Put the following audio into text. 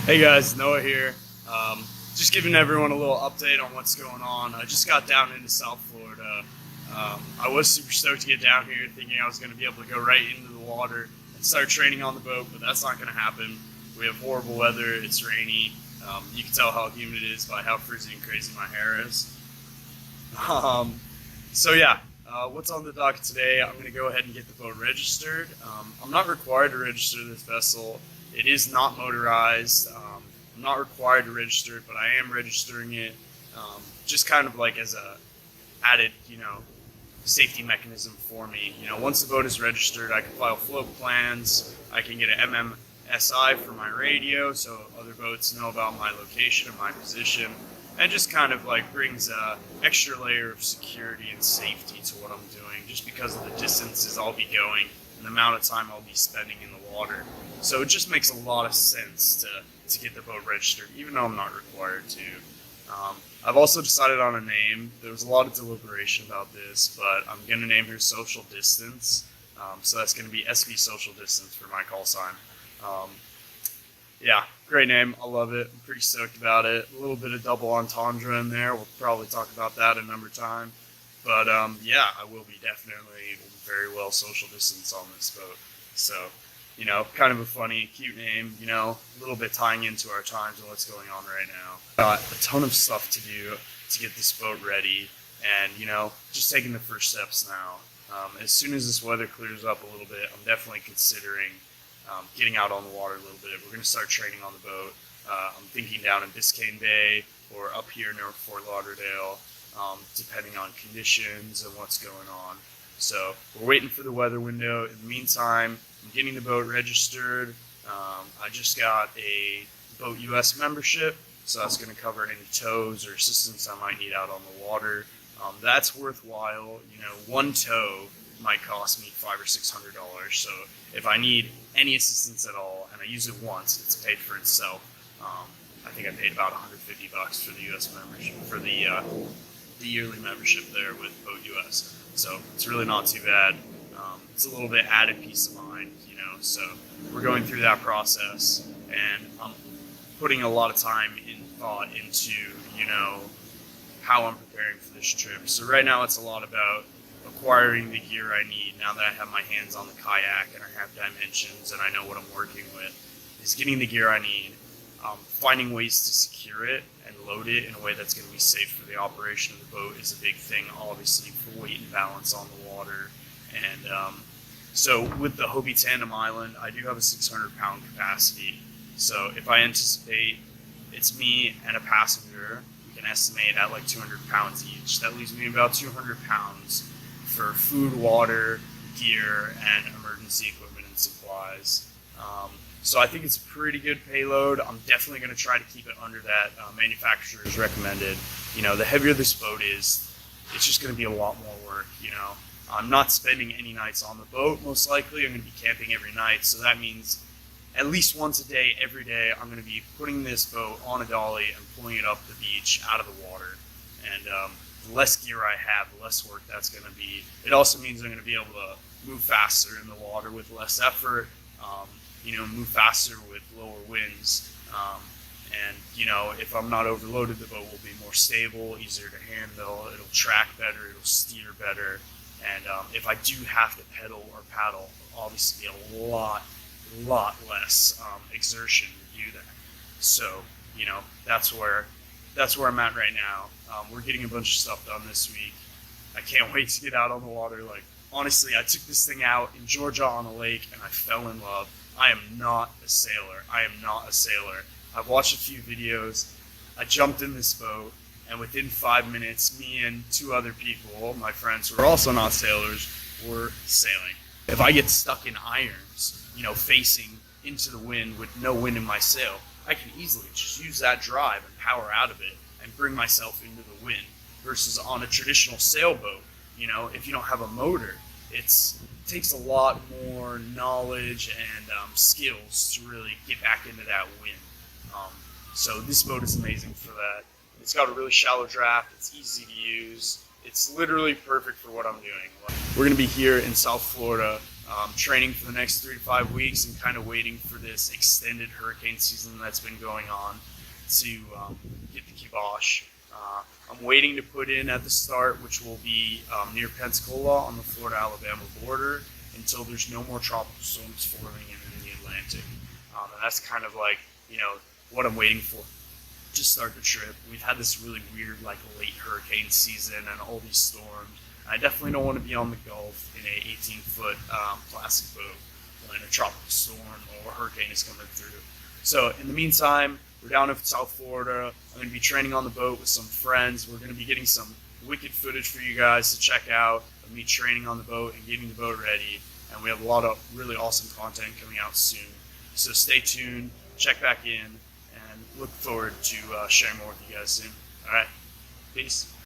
Hey guys, Noah here. Just giving everyone a little update on what's going on. I just got down into South Florida. I was super stoked to get down here, thinking I was going to be able to go right into the water and start training on the boat, but that's not going to happen. We have horrible weather. It's rainy. You can tell how humid it is by how frizzy and crazy my hair is. So yeah, what's on the docket today? I'm going to go ahead and get the boat registered. I'm not required to register this vessel. It is not motorized. I'm not required to register it, but I am registering it, just kind of like as a added, safety mechanism for me. Once the boat is registered, I can file float plans. I can get an MMSI for my radio, so other boats know about my location and my position, and just kind of like brings a extra layer of security and safety to what I'm doing, just because of the distances I'll be going and the amount of time I'll be spending in the water. So it just makes a lot of sense to get the boat registered, even though I'm not required to. I've also decided on a name. There was a lot of deliberation about this, but I'm going to name her Social Distance. So that's going to be SB Social Distance for my call sign. Yeah, great name. I love it. I'm pretty stoked about it. A little bit of double entendre in there. We'll probably talk about that another time. But yeah, I will be definitely very well social distance on this boat. So, kind of a funny, cute name, a little bit tying into our times and what's going on right now. Got a ton of stuff to do to get this boat ready and, just taking the first steps now. As soon as this weather clears up a little bit, I'm definitely considering getting out on the water a little bit. We're going to start training on the boat. I'm thinking down in Biscayne Bay or up here near Fort Lauderdale, depending on conditions and what's going on. So we're waiting for the weather window. In the meantime, I'm getting the boat registered. I just got a Boat US membership, so that's going to cover any tows or assistance I might need out on the water. That's worthwhile. One tow might cost me $500 or $600. So if I need any assistance at all, and I use it once, it's paid for itself. I think I paid about $150 for the US membership, for the yearly membership there with Boat US. So it's really not too bad. It's a little bit added peace of mind, so we're going through that process, and I'm putting a lot of time and thought into, how I'm preparing for this trip. So right now it's a lot about acquiring the gear I need now that I have my hands on the kayak and I have dimensions and I know what I'm working with, is getting the gear I need, finding ways to secure it and load it in a way that's going to be safe for the operation of the boat is a big thing, obviously, for weight and balance on the water. And so with the Hobie Tandem Island, I do have a 600-pound capacity. So if I anticipate it's me and a passenger, we can estimate at like 200 pounds each. That leaves me about 200 pounds for food, water, gear, and emergency equipment and supplies. So I think it's a pretty good payload. I'm definitely going to try to keep it under that manufacturer's recommended. The heavier this boat is, it's just going to be a lot more work. I'm not spending any nights on the boat, most likely. I'm going to be camping every night, so that means at least once a day, every day, I'm going to be putting this boat on a dolly and pulling it up the beach out of the water. And the less gear I have, the less work that's going to be. It also means I'm going to be able to move faster in the water with less effort, move faster with lower winds. And if I'm not overloaded, the boat will be more stable, easier to handle, it'll track better, it'll steer better. And if I do have to pedal or paddle, obviously a lot less exertion to do that. So, that's where I'm at right now. We're getting a bunch of stuff done this week. I can't wait to get out on the water. Like, honestly, I took this thing out in Georgia on a lake and I fell in love. I am not a sailor. I've watched a few videos. I jumped in this boat, and within 5 minutes, me and two other people, my friends who are also not sailors, were sailing. If I get stuck in irons, facing into the wind with no wind in my sail, I can easily just use that drive and power out of it and bring myself into the wind. Versus on a traditional sailboat, if you don't have a motor, it takes a lot more knowledge and skills to really get back into that wind. So this boat is amazing for that. It's got a really shallow draft. It's easy to use. It's literally perfect for what I'm doing. We're going to be here in South Florida training for the next 3 to 5 weeks and kind of waiting for this extended hurricane season that's been going on to get the kibosh. I'm waiting to put in at the start, which will be near Pensacola on the Florida-Alabama border, until there's no more tropical storms forming in the Atlantic. And that's kind of like, what I'm waiting for to start the trip. We've had this really weird, late hurricane season and all these storms. I definitely don't want to be on the Gulf in a 18-foot plastic boat when a tropical storm or hurricane is coming through. So in the meantime, we're down in South Florida. I'm going to be training on the boat with some friends. We're going to be getting some wicked footage for you guys to check out of me training on the boat and getting the boat ready. And we have a lot of really awesome content coming out soon. So stay tuned, check back in, and look forward to sharing more with you guys soon. All right, peace.